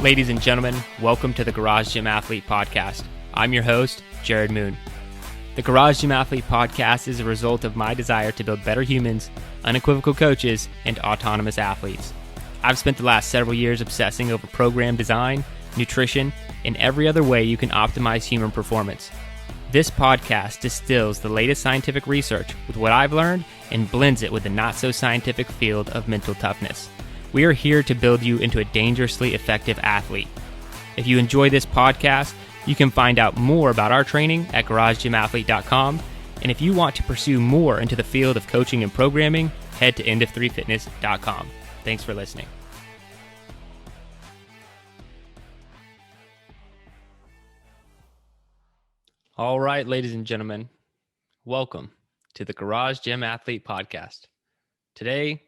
Ladies and gentlemen, welcome to the Garage Gym Athlete Podcast. I'm your host, Jerred Moon. The Garage Gym Athlete Podcast is a result of my desire to build better humans, unequivocal coaches, and autonomous athletes. I've spent the last several years obsessing over program design, nutrition, and every other way you can optimize human performance. This podcast distills the latest scientific research with what I've learned and blends it with the not-so-scientific field of mental toughness. We are here to build you into a dangerously effective athlete. If you enjoy this podcast, you can find out more about our training at garagegymathlete.com. And if you want to pursue more into the field of coaching and programming, head to endof3fitness.com. Thanks for listening. All right, ladies and gentlemen, welcome to the Garage Gym Athlete Podcast. Today,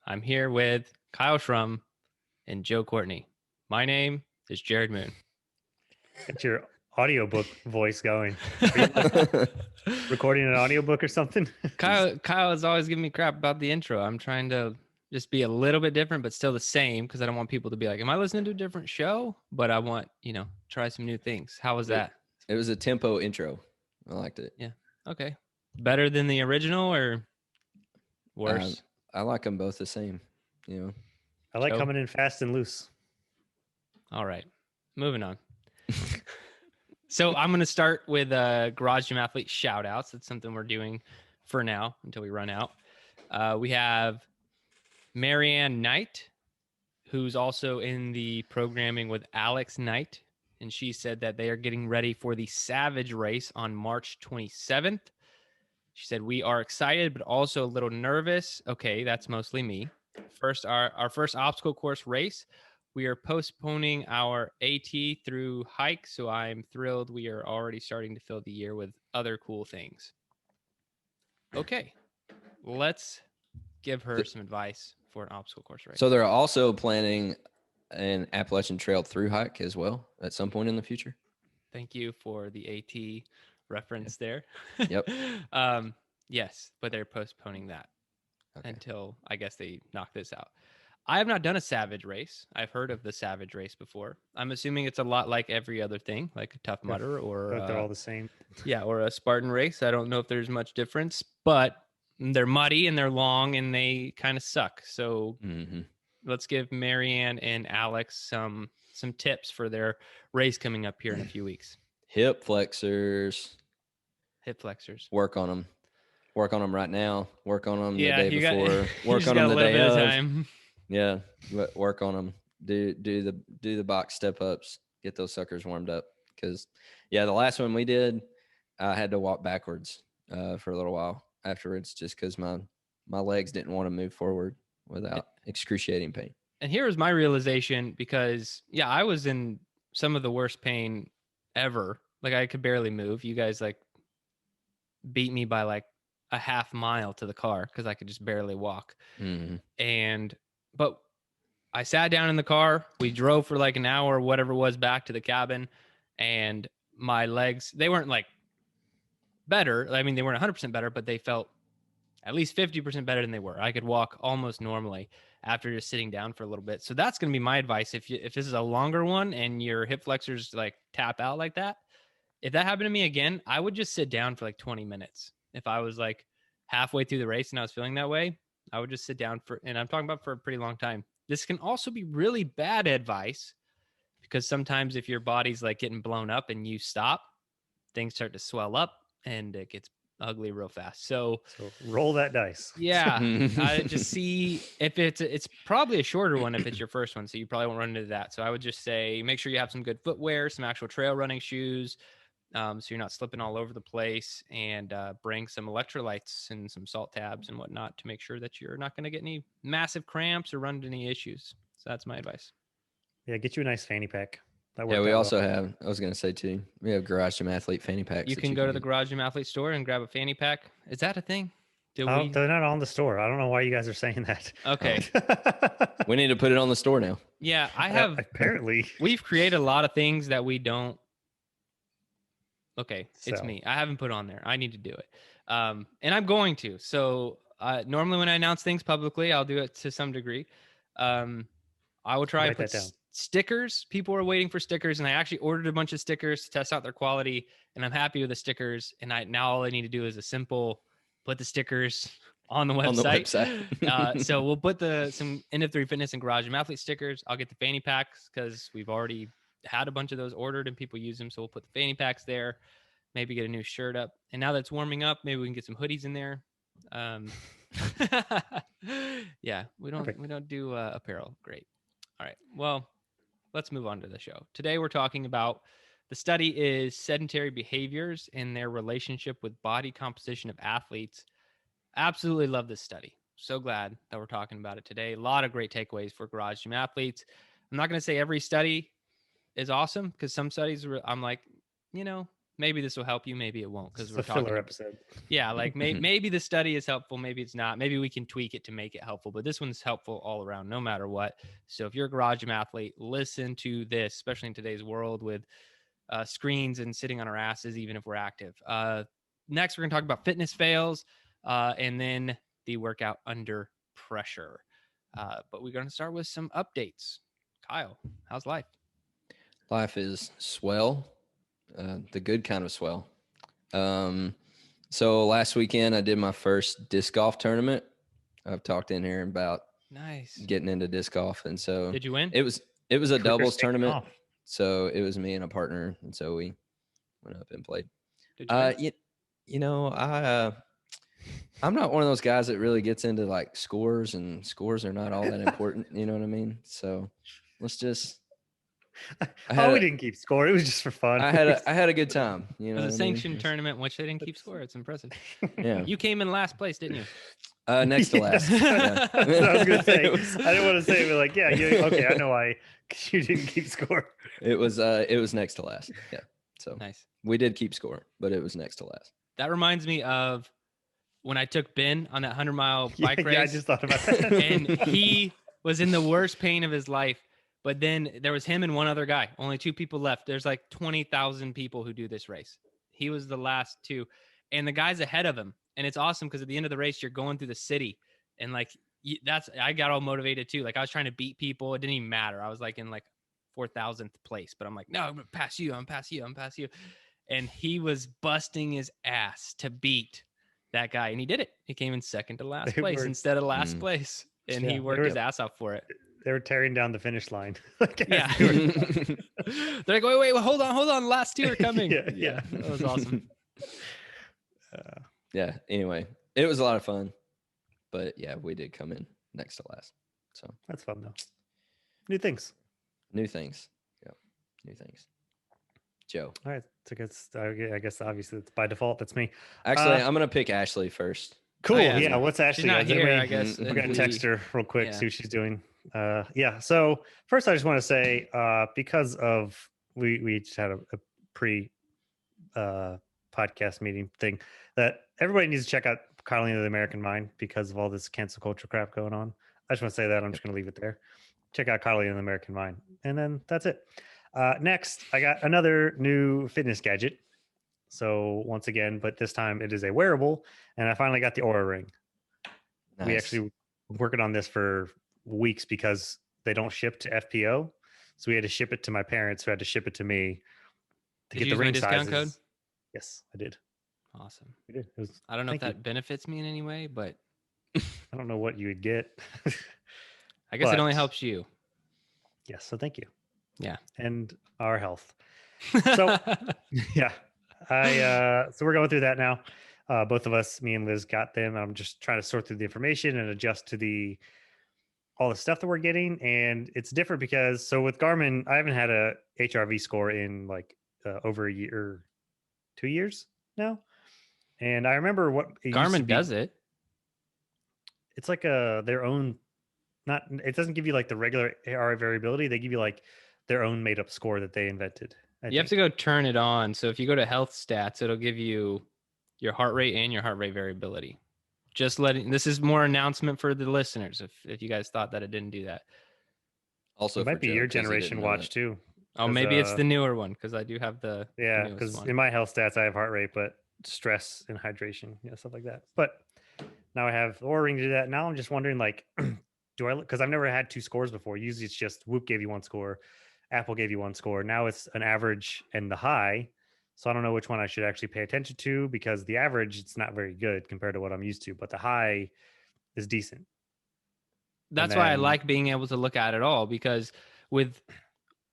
I'm here with Kyle Schrum and Joe Courtney. My name is Jerred Moon. Get your audiobook voice going. Are you like recording an audiobook or something? Kyle is always giving me crap about the intro. I'm trying to just be a little bit different, but still the same, because I don't want people to be like, am I listening to a different show? But I want, try some new things. How was that? It was a tempo intro. I liked it. Yeah. Okay. Better than the original or worse? I like them both the same. I like coming in fast and loose. All right. Moving on. So I'm going to start with Garage Gym Athlete shout outs. That's something we're doing for now until we run out. We have Marianne Knight, who's also in the programming with Alex Knight. And she said that they are getting ready for the Savage race on March 27th. She said, we are excited, but also a little nervous. Okay, that's mostly me. First, our first obstacle course race. We are postponing our AT through hike, so I'm thrilled. We are already starting to fill the year with other cool things. Okay, let's give her some advice for an obstacle course race. So they're also planning an Appalachian Trail through hike as well at some point in the future. Thank you for the AT reference there. Yep. Yes, but they're postponing that until I guess they knock this out. I have not done a Savage race. I've heard of the Savage race before. I'm assuming it's a lot like every other thing, like a Tough Mudder or they're all the same. Yeah, or a Spartan race. I don't know if there's much difference, but they're muddy and they're long and they kind of suck. So let's give Marianne and Alex some tips for their race coming up here in a few weeks. Hip flexors. Work on them. Work on them right now. Work on them the day before. Work on them the day of. Time. Yeah, work on them. Do the box step ups. Get those suckers warmed up. Because the last one we did, I had to walk backwards for a little while afterwards, just because my legs didn't want to move forward without excruciating pain. And here was my realization, because I was in some of the worst pain ever. Like I could barely move. You guys beat me by like a half mile to the car because I could just barely walk. But I sat down in the car. We drove for like an hour, whatever it was, back to the cabin, and my legs, they weren't like better. I mean, they weren't 100% better, but they felt at least 50% better than they were. I could walk almost normally after just sitting down for a little bit. So that's going to be my advice. If this is a longer one and your hip flexors like tap out like that, if that happened to me again, I would just sit down for like 20 minutes. If I was like halfway through the race and I was feeling that way, I would just sit down and I'm talking about for a pretty long time. This can also be really bad advice, because sometimes if your body's like getting blown up and you stop, things start to swell up and it gets ugly real fast. So roll that dice. Yeah. I just see if it's probably a shorter one if it's your first one. So you probably won't run into that. So I would just say, make sure you have some good footwear, some actual trail running shoes, so you're not slipping all over the place, and bring some electrolytes and some salt tabs and whatnot to make sure that you're not going to get any massive cramps or run into any issues. So that's my advice. Yeah, get you a nice fanny pack. We also have, I was going to say too, we have Garage Gym Athlete fanny packs. You can go to the Garage Gym Athlete store and grab a fanny pack. Is that a thing? They're not on the store. I don't know why you guys are saying that. Okay. We need to put it on the store now. Yeah, I have. Apparently. We've created a lot of things that we don't. Okay, it's me. I haven't put on there. I need to do it. And I'm going to. So normally when I announce things publicly, I'll do it to some degree. I will try to stickers. People are waiting for stickers, and I actually ordered a bunch of stickers to test out their quality, and I'm happy with the stickers. And now all I need to do is a simple put the stickers on the website. So we'll put some NF3 Fitness and Garage Gym Athlete stickers. I'll get the fanny packs because we've already had a bunch of those ordered and people use them. So we'll put the fanny packs there, maybe get a new shirt up. And now that it's warming up, maybe we can get some hoodies in there. Yeah, we don't do apparel. Great. All right. Well, let's move on to the show. Today we're talking about the study is sedentary behaviors and their relationship with body composition of athletes. Absolutely love this study. So glad that we're talking about it today. A lot of great takeaways for garage gym athletes. I'm not going to say every study is awesome because some studies I'm like, maybe this will help you, maybe it won't, because we're talking filler episode. Yeah, like maybe the study is helpful, maybe it's not. Maybe we can tweak it to make it helpful, but this one's helpful all around, no matter what. So if you're a garage gym athlete, listen to this, especially in today's world with screens and sitting on our asses, even if we're active. Next, we're going to talk about fitness fails, and then the workout under pressure. But we're going to start with some updates. Kyle, how's life? Life is swell. The good kind of swell. So last weekend I did my first disc golf tournament. I've talked in here about getting into disc golf, and so did you win? It was a doubles tournament. So it was me and a partner, and so we went up and played. Did you win? I'm not one of those guys that really gets into like scores, and scores are not all that important. You know what I mean? So let's just. We didn't keep score. It was just for fun. I had a good time. It was a sanctioned tournament in which they didn't keep score. It's impressive. Yeah. You came in last place, didn't you? Next to last. Yeah. That's what I was gonna say. I didn't want to say, but like, okay, I know why, because you didn't keep score. It was next to last. Yeah. So nice. We did keep score, but it was next to last. That reminds me of when I took Ben on that 100-mile bike race. Yeah, I just thought about that. And he was in the worst pain of his life. But then there was him and one other guy. Only 2 people left. There's like 20,000 people who do this race. He was the last 2. And the guy's ahead of him. And it's awesome because at the end of the race, you're going through the city. And like, I got all motivated too. Like I was trying to beat people. It didn't even matter. I was like in like 4,000th place. But I'm like, no, I'm going to pass you. I'm pass you. And he was busting his ass to beat that guy. And he did it. He came in second to last place instead of last place. And he worked his ass off for it. They were tearing down the finish line. Yeah. They're like, wait, hold on. Last 2 are coming. Yeah. That was awesome. Yeah. Anyway, it was a lot of fun, but yeah, we did come in next to last. So that's fun though. New things. Yeah. New things. Joe. All right. So I guess obviously it's by default. That's me. Actually, I'm going to pick Ashley first. Cool. Yeah. What's Ashley? She's not here, I guess. We're going to text her real quick, see what she's doing. So first I just want to say, because of we just had a pre podcast meeting thing, that everybody needs to check out Carlina the American Mind because of all this cancel culture crap going on. I just want to say that. I'm just going to leave it there. Check out Carlina the American Mind, and then that's it. Next, I got another new fitness gadget. So once again, but this time it is a wearable, and I finally got the Aura Ring. Nice. We actually were working on this for weeks because they don't ship to FPO, so we had to ship it to my parents, who had to ship it to me to get the ring discount sizes. Code? Yes, I did. Awesome. We did. I don't know if that benefits me in any way, but I don't know what you would get. I guess it only helps you. Yes, so thank you. Yeah, and our health. So yeah, so we're going through that now. Both of us, me and Liz, got them. I'm just trying to sort through the information and adjust to all the stuff that we're getting. And it's different because, so with Garmin, I haven't had a HRV score in like over a year, 2 years now. And I remember what Garmin does it. It's like their own, it doesn't give you like the regular AR variability. They give you like their own made up score that they invented. You have to go turn it on. So if you go to health stats, it'll give you your heart rate and your heart rate variability. This is more announcement for the listeners. If you guys thought that it didn't do that. Also, it might be your generation watch too. Oh, maybe it's the newer one, because I do have the because in my health stats I have heart rate, but stress and hydration, stuff like that. But now I have the Oura Ring to do that. Now I'm just wondering, like, because I've never had two scores before. Usually it's just Whoop gave you one score, Apple gave you one score. Now it's an average and the high. So I don't know which one I should actually pay attention to, because the average, it's not very good compared to what I'm used to, but the high is decent. That's why I like being able to look at it all, because with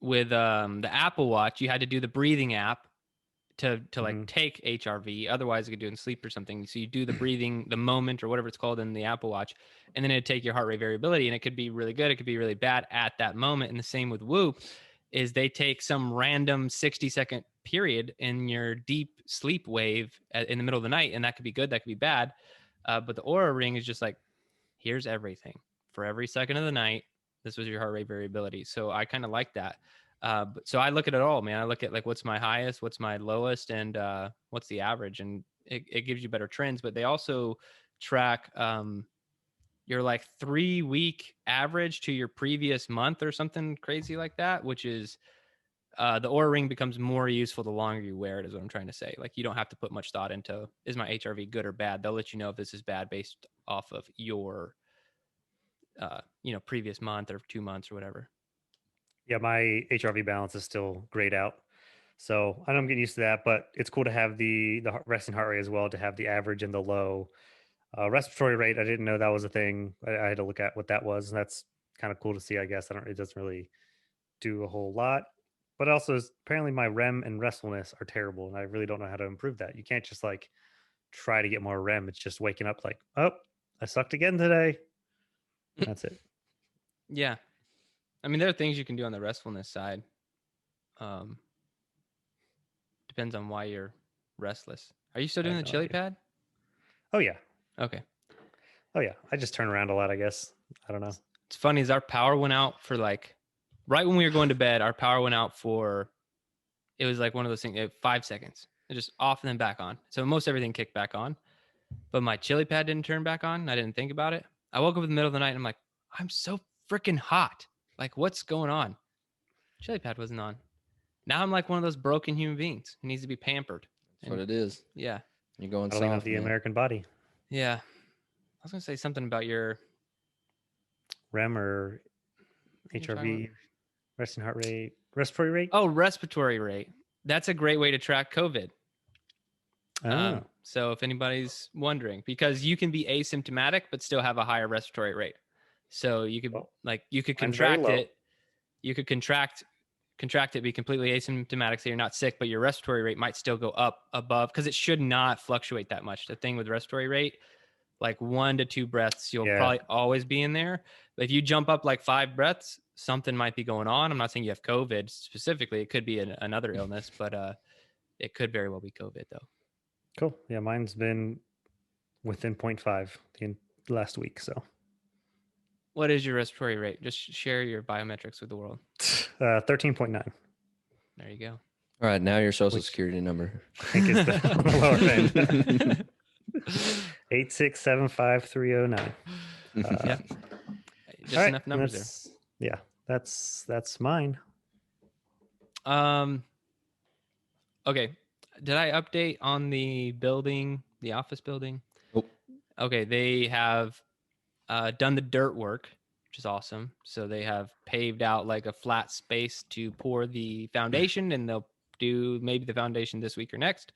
the Apple Watch, you had to do the breathing app to like take HRV. Otherwise, you could do it in sleep or something. So you do the breathing, the moment or whatever it's called in the Apple Watch, and then it'd take your heart rate variability, and it could be really good. It could be really bad at that moment. And the same with Whoop, is they take some random 60-second period in your deep sleep wave in the middle of the night, and that could be good, that could be bad. But the Aura Ring is just like, here's everything for every second of the night. This was your heart rate variability. So I kind of like that. So I look at it all, man. I look at like, what's my highest, what's my lowest, and what's the average, and it gives you better trends. But they also track your like 3-week average to your previous month or something crazy like that, which is the Aura Ring becomes more useful the longer you wear it, is what I'm trying to say. Like, you don't have to put much thought into, is my HRV good or bad? They'll let you know if this is bad based off of your previous month or 2 months or whatever. Yeah, my HRV balance is still grayed out. So I know I'm getting used to that, but it's cool to have the resting heart rate as well, to have the average and the low. Respiratory rate, I didn't know that was a thing. I had to look at what that was, and that's kind of cool to see, I guess. It doesn't really do a whole lot. But also, apparently my REM and restfulness are terrible, and I really don't know how to improve that. You can't just like try to get more REM. It's just waking up like, oh, I sucked again today. That's it. Yeah. I mean, there are things you can do on the restfulness side. Depends on why you're restless. Are you still doing the chili pad? Oh, yeah. Okay. Oh, yeah. I just turn around a lot, I guess. I don't know. It's funny, is our power went out for like, right when we were going to bed, our power went out for, it was like one of those things, 5 seconds. It just off and then back on. So most everything kicked back on. But my chili pad didn't turn back on. I didn't think about it. I woke up in the middle of the night and I'm like, I'm so freaking hot. Like, what's going on? Chili pad wasn't on. Now I'm like one of those broken human beings who needs to be pampered. That's what it is. Yeah. You're going soft. The American body. Yeah. I was going to say something about your REM or HRV, resting heart rate, respiratory rate. Oh, respiratory rate. That's a great way to track COVID. Oh. So if anybody's wondering, because you can be asymptomatic but still have a higher respiratory rate. So you could you could contract it. You could contract it, be completely asymptomatic, so you're not sick, but your respiratory rate might still go up above, because it should not fluctuate that much. The thing with respiratory rate, like 1 to 2 breaths, you'll probably always be in there. But if you jump up like 5 breaths, something might be going on. I'm not saying you have COVID specifically. It could be another illness, but it could very well be COVID though. Cool. Yeah, mine's been within 0.5 the last week. So what is your respiratory rate? Just share your biometrics with the world. 13.9. There you go. All right, now your social security number. I think it's the lower end. 8675309. Yeah. Just enough numbers there. Yeah, that's mine. Okay. Did I update on the building, the office building? Oh. Okay, they have done the dirt work, which is awesome. So they have paved out like a flat space to pour the foundation, and they'll do maybe the foundation this week or next.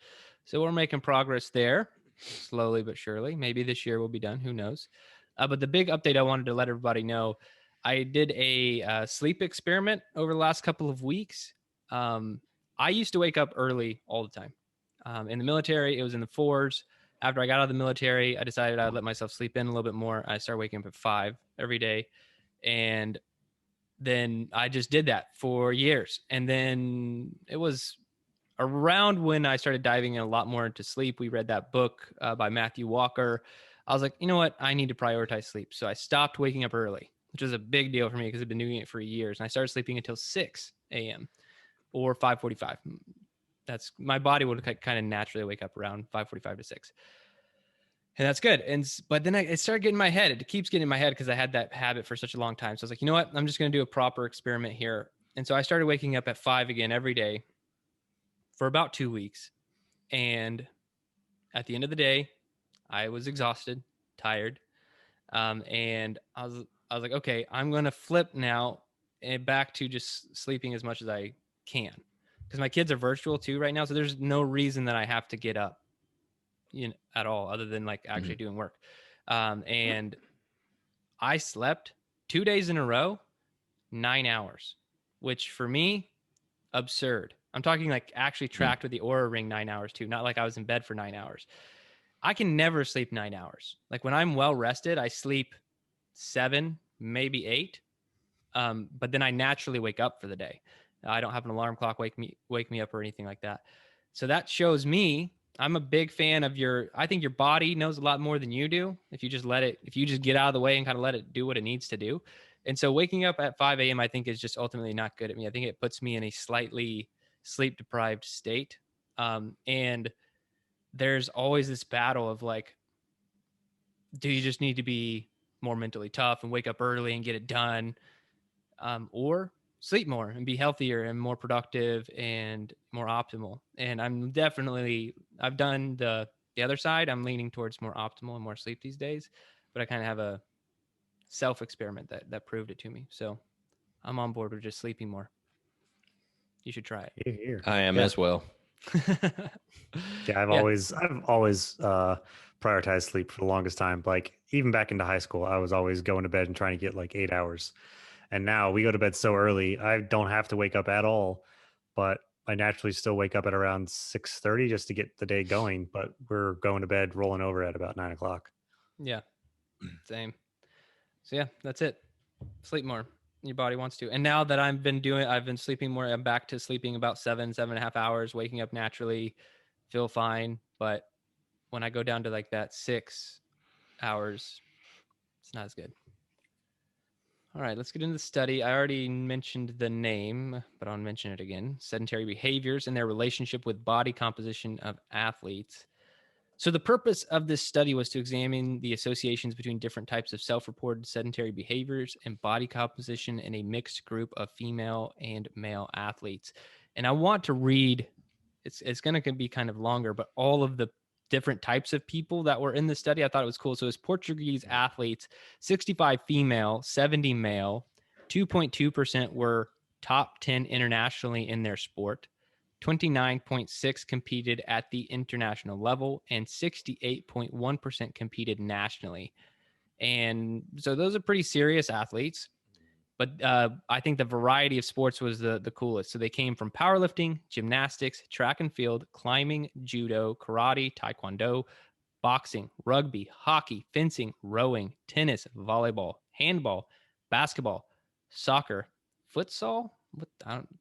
So we're making progress there, slowly but surely. Maybe this year we'll be done. Who knows? But the big update I wanted to let everybody know, I did a sleep experiment over the last couple of weeks. I used to wake up early all the time. In the military, it was in the 4s. After I got out of the military, I decided I'd let myself sleep in a little bit more. I started waking up at 5 every day. And then I just did that for years. And then it was around when I started diving in a lot more into sleep. We read that book by Matthew Walker. I was like, you know what? I need to prioritize sleep. So I stopped waking up early, which was a big deal for me because I've been doing it for years. And I started sleeping until 6 a.m. or 5:45. That's my body would kind of naturally wake up around 5:45 to 6. And that's good. But then it started getting in my head. It keeps getting in my head because I had that habit for such a long time. So I was like, you know what? I'm just going to do a proper experiment here. And so I started waking up at 5 again every day for about 2 weeks. And at the end of the day, I was exhausted, tired. And I I was like, okay, I'm going to flip now and back to just sleeping as much as I can, because my kids are virtual too right now. So there's no reason that I have to get up, at all, other than like actually doing work. And I slept 2 days in a row, 9 hours, which for me, absurd. I'm talking like actually tracked with the Oura Ring 9 hours too, not like I was in bed for 9 hours. I can never sleep 9 hours. Like when I'm well rested, I sleep 7, maybe 8. But then I naturally wake up for the day. I don't have an alarm clock wake me up or anything like that. So that shows me, I'm a big fan of I think your body knows a lot more than you do. If you just get out of the way and kind of let it do what it needs to do. And so waking up at 5 a.m. I think is just ultimately not good at me. I think it puts me in a slightly sleep deprived state. And there's always this battle of like, do you just need to be more mentally tough and wake up early and get it done? Or sleep more and be healthier and more productive and more optimal. And I've done the other side. I'm leaning towards more optimal and more sleep these days, but I kind of have a self experiment that proved it to me. So I'm on board with just sleeping more. You should try it. Here. I am as well. Yeah, I've always prioritized sleep for the longest time. Like even back into high school, I was always going to bed and trying to get like 8 hours. And now we go to bed so early, I don't have to wake up at all. But I naturally still wake up at around 6:30 just to get the day going. But we're going to bed, rolling over at about 9 o'clock. Yeah, same. So yeah, that's it. Sleep more. Your body wants to. And now that I've been sleeping more. I'm back to sleeping about 7.5 hours, waking up naturally, feel fine. But when I go down to like that 6 hours, it's not as good. All right, let's get into the study. I already mentioned the name, but I'll mention it again. Sedentary behaviors and their relationship with body composition of athletes. So the purpose of this study was to examine the associations between different types of self-reported sedentary behaviors and body composition in a mixed group of female and male athletes. And I want to read, it's going to be kind of longer, but all of the different types of people that were in the study. I thought it was cool. So it's Portuguese athletes, 65 female, 70 male, 2.2% were top 10 internationally in their sport. 29.6 competed at the international level, and 68.1% competed nationally. And so those are pretty serious athletes. But I think the variety of sports was the coolest. So they came from powerlifting, gymnastics, track and field, climbing, judo, karate, taekwondo, boxing, rugby, hockey, fencing, rowing, tennis, volleyball, handball, basketball, soccer, futsal.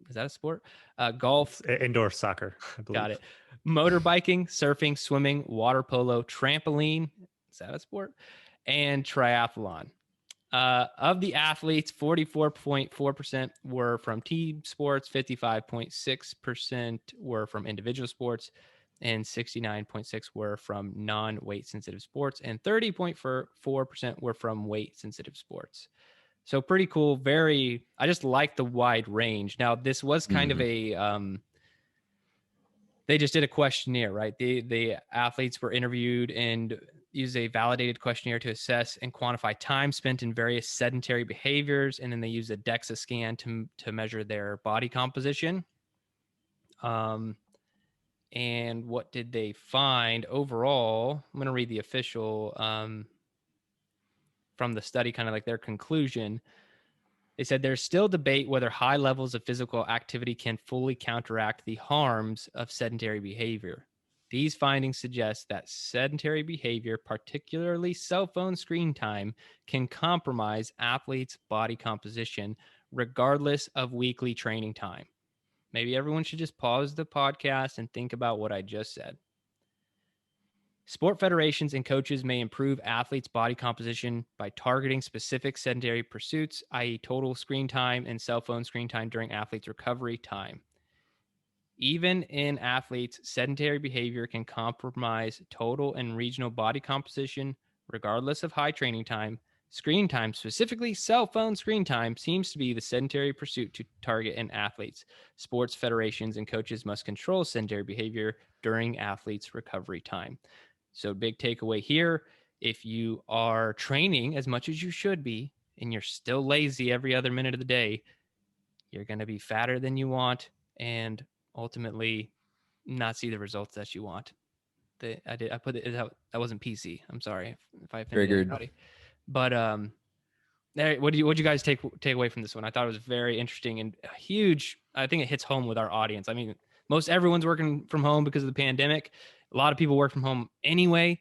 Is that a sport? Golf, indoor soccer. I believe. Got it. Motorbiking, surfing, swimming, water polo, trampoline. Is that a sport? And triathlon. Of the athletes, 44.4% were from team sports, 55.6% were from individual sports, and 69.6% were from non-weight sensitive sports, and 30.4% were from weight sensitive sports. So pretty cool. I just like the wide range. Now, this was kind of they just did a questionnaire, right? The athletes were interviewed and used a validated questionnaire to assess and quantify time spent in various sedentary behaviors. And then they used a DEXA scan to measure their body composition. And what did they find overall? I'm going to read the official from the study, kind of like their conclusion. They said there's still debate whether high levels of physical activity can fully counteract the harms of sedentary behavior. These findings suggest that sedentary behavior, particularly cell phone screen time, can compromise athletes' body composition regardless of weekly training time. Maybe everyone should just pause the podcast and think about what I just said. Sport federations and coaches may improve athletes' body composition by targeting specific sedentary pursuits, i.e. total screen time and cell phone screen time during athletes' recovery time. Even in athletes, sedentary behavior can compromise total and regional body composition regardless of high training time. Screen time, specifically cell phone screen time, seems to be the sedentary pursuit to target in athletes. Sports federations and coaches must control sedentary behavior during athletes' recovery time. So big takeaway here, if you are training as much as you should be and you're still lazy every other minute of the day, you're going to be fatter than you want and ultimately not see the results that you want. I put it out. That wasn't PC. I'm sorry if I offended anybody. But what you guys take away from this one? I thought it was very interesting and huge. I think it hits home with our audience. I mean, most everyone's working from home because of the pandemic. A lot of people work from home anyway.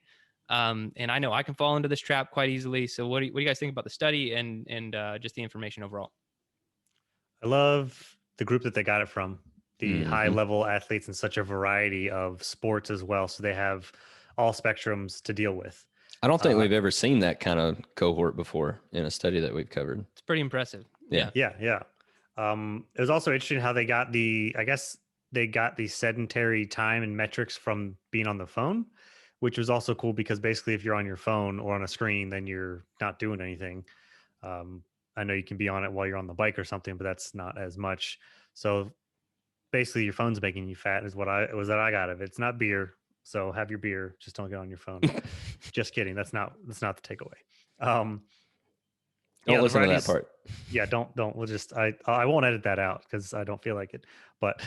And I know I can fall into this trap quite easily. So what do you guys think about the study and just the information overall? I love the group that they got it from. The high level athletes in such a variety of sports as well. So they have all spectrums to deal with. I don't think we've ever seen that kind of cohort before in a study that we've covered. It's pretty impressive. Yeah. It was also interesting how they got the sedentary time and metrics from being on the phone, which was also cool because basically if you're on your phone or on a screen, then you're not doing anything. I know you can be on it while you're on the bike or something, but that's not as much. So basically your phone's making you fat is what I got out of it. It's not beer. So have your beer, just don't get on your phone. Just kidding. That's not the takeaway. Don't listen to that part. Yeah, don't. We'll just I won't edit that out because I don't feel like it. But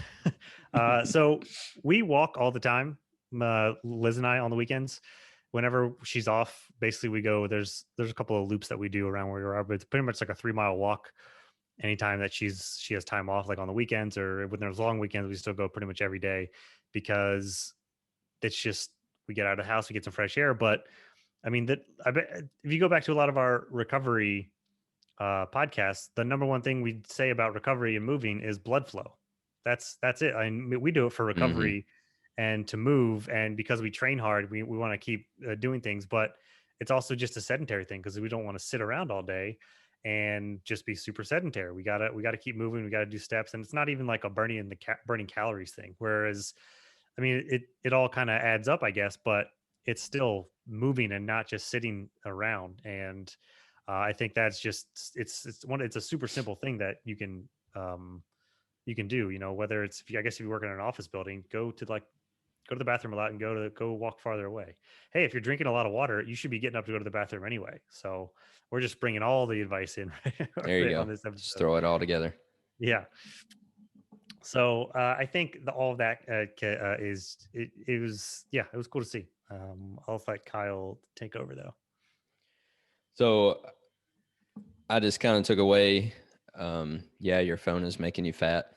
so we walk all the time, Liz and I, on the weekends. Whenever she's off, basically we go. There's a couple of loops that we do around where we are, but it's pretty much like a 3-mile walk. Anytime that she has time off, like on the weekends or when there's long weekends, we still go pretty much every day because it's just we get out of the house, we get some fresh air. But I mean that I bet if you go back to a lot of our recovery podcasts, the number one thing we say about recovery and moving is blood flow. That's it. I mean, we do it for recovery and to move, and because we train hard, we want to keep doing things. But it's also just a sedentary thing because we don't want to sit around all day and just be super sedentary. We gotta keep moving. We gotta do steps, and it's not even like a burning calories thing. Whereas, I mean, it all kind of adds up, I guess, but it's still moving and not just sitting around. And I think that's just it's a super simple thing that you can do. You know, whether it's I guess if you work in an office building, go to the bathroom a lot and go walk farther away. Hey, if you're drinking a lot of water, you should be getting up to go to the bathroom anyway. So we're just bringing all the advice in. There you go. On this episode. Just throw it all together. Yeah. So I think all of that it was cool to see. I'll let Kyle take over though. So I just kind of took away, your phone is making you fat.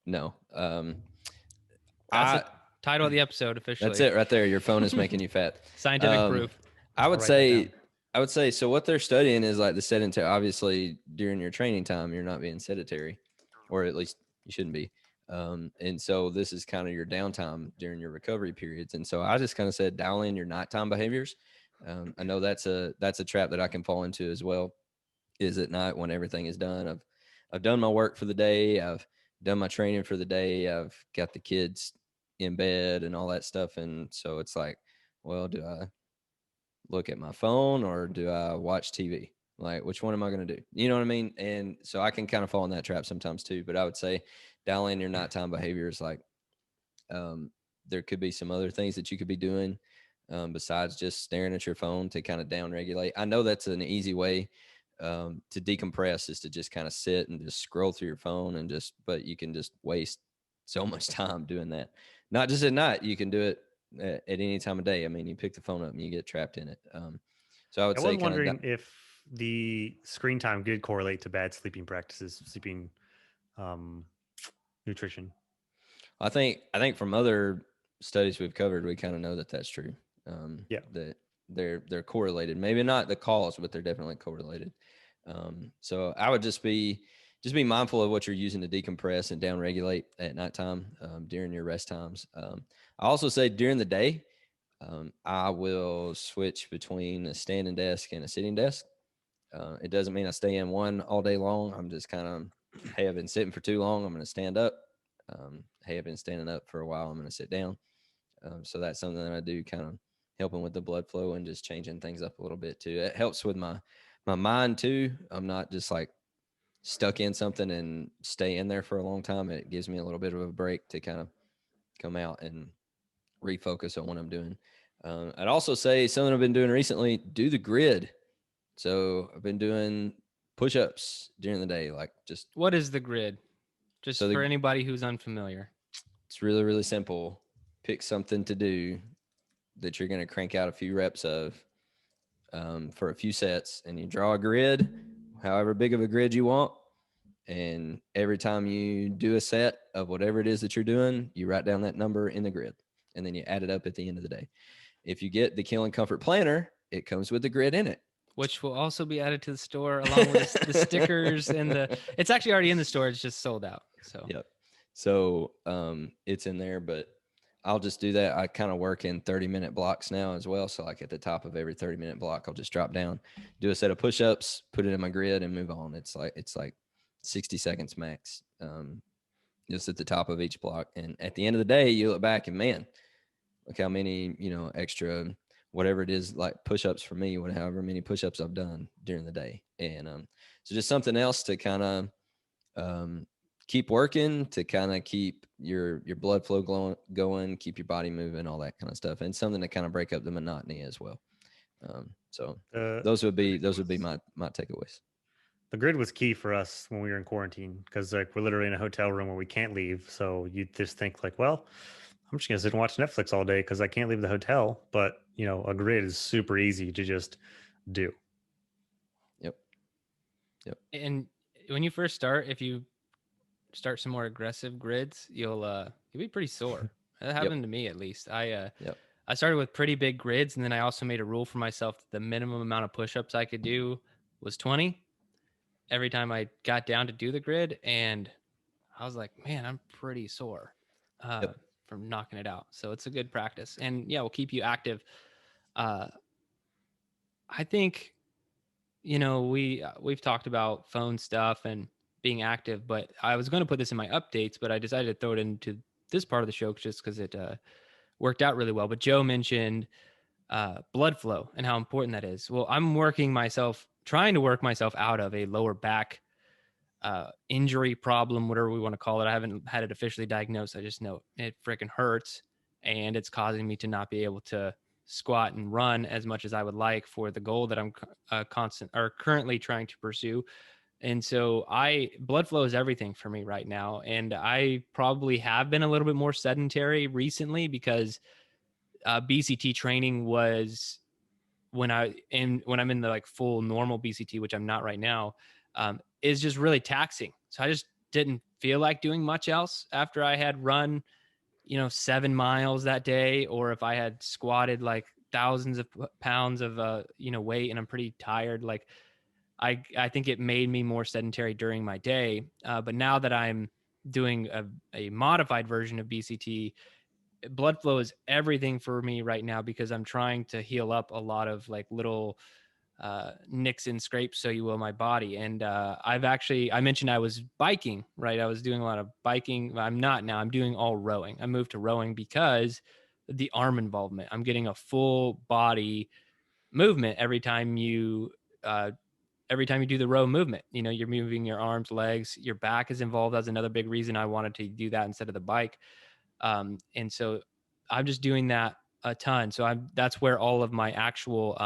No. That's the title of the episode officially. That's it right there. Your phone is making you fat. Scientific proof. I would say, so what they're studying is like the sedentary, obviously during your training time, you're not being sedentary, or at least you shouldn't be. And so this is kind of your downtime during your recovery periods. And so I just kind of said, dial in your nighttime behaviors. I know that's a trap that I can fall into as well, is at night when everything is done. I've done my work for the day. I've done my training for the day. I've got the kids in bed and all that stuff. And so it's like, well, do I look at my phone or do I watch TV? Like, which one am I going to do? You know what I mean? And so I can kind of fall in that trap sometimes too, but I would say dial in your nighttime behaviors. Like, there could be some other things that you could be doing besides just staring at your phone to kind of down regulate. I know that's an easy way to decompress, is to just kind of sit and just scroll through your phone but you can just waste so much time doing that. Not just at night, you can do it at any time of day. I mean, you pick the phone up and you get trapped in it. So I was wondering if the screen time could correlate to bad sleeping practices, sleeping nutrition. I think from other studies we've covered, we kind of know that that's true. That they're correlated. Maybe not the cause, but they're definitely correlated. So I would just be mindful of what you're using to decompress and down regulate at nighttime during your rest times. I also say during the day, I will switch between a standing desk and a sitting desk. It doesn't mean I stay in one all day long. I'm just kind of, hey, I've been sitting for too long, I'm going to stand up. Hey, I've been standing up for a while, I'm going to sit down. So that's something that I do, kind of helping with the blood flow and just changing things up a little bit too. It helps with my mind too. I'm not just like stuck in something and stay in there for a long time. It gives me a little bit of a break to kind of come out and refocus on what I'm doing. I'd also say something I've been doing recently, do the grid. So I've been doing push-ups during the day, like just. What is the grid? Just so for anybody who's unfamiliar. It's really, really simple. Pick something to do that you're going to crank out a few reps of for a few sets, and you draw a grid, however big of a grid you want. And every time you do a set of whatever it is that you're doing, you write down that number in the grid, and then you add it up at the end of the day. If you get the Kill and Comfort Planner, it comes with the grid in it, which will also be added to the store along with the stickers and it's actually already in the store. It's just sold out. So, yep. So it's in there, but I'll just do that. I kind of work in 30-minute blocks now as well. So like at the top of every 30-minute block, I'll just drop down, do a set of push-ups, put it in my grid, and move on. It's like 60 seconds max, just at the top of each block. And at the end of the day, you look back and, man, look how many, extra, whatever it is, like push-ups for me, however many push-ups I've done during the day. And so just something else to kind of keep working, to kind of keep your blood flow going, keep your body moving, all that kind of stuff, and something to kind of break up the monotony as well. So those would be my takeaways. The grid was key for us when we were in quarantine, because like we're literally in a hotel room where we can't leave. So you just think like, well, I'm just gonna sit and watch Netflix all day because I can't leave the hotel. But a grid is super easy to just do. Yep. And when you first start, if you start some more aggressive grids, you'll be pretty sore. That happened to me, at least. I started with pretty big grids, and then I also made a rule for myself that the minimum amount of push-ups I could do was 20 every time I got down to do the grid. And I was like, man, I'm pretty sore from knocking it out. So it's a good practice, and we'll keep you active. I think, we've talked about phone stuff and being active, but I was going to put this in my updates, but I decided to throw it into this part of the show just because it worked out really well. But Joe mentioned blood flow and how important that is. Well, I'm trying to work myself out of a lower back injury problem, whatever we want to call it. I haven't had it officially diagnosed. I just know it freaking hurts, and it's causing me to not be able to squat and run as much as I would like for the goal that I'm currently trying to pursue. And so blood flow is everything for me right now. And I probably have been a little bit more sedentary recently because BCT training was when I'm in the like full normal BCT, which I'm not right now, is just really taxing. So I just didn't feel like doing much else after I had run, 7 miles that day, or if I had squatted like thousands of pounds of, weight, and I'm pretty tired. Like I think it made me more sedentary during my day. But now that I'm doing a modified version of BCT, blood flow is everything for me right now, because I'm trying to heal up a lot of like little nicks and scrapes, so you will, my body. And I mentioned I was biking, right? I was doing a lot of biking. I'm not now. I'm doing all rowing. I moved to rowing because the arm involvement. I'm getting a full body movement every time you do the row movement. You're moving your arms, legs, your back is involved. That's another big reason I wanted to do that instead of the bike. And so I'm just doing that a ton. So that's where all of my actual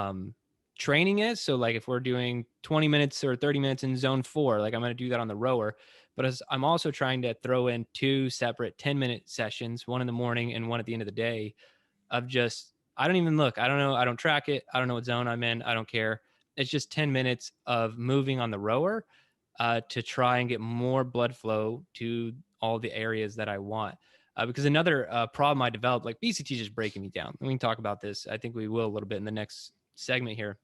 training is. So like if we're doing 20 minutes or 30 minutes in zone 4, like I'm going to do that on the rower. But I'm also trying to throw in 2 separate 10-minute sessions, one in the morning and one at the end of the day, of just, I don't even look. I don't know. I don't track it. I don't know what zone I'm in. I don't care. It's just 10 minutes of moving on the rower to try and get more blood flow to all the areas that I want. Because another problem I developed, like BCT is just breaking me down. We can talk about this. I think we will a little bit in the next segment here.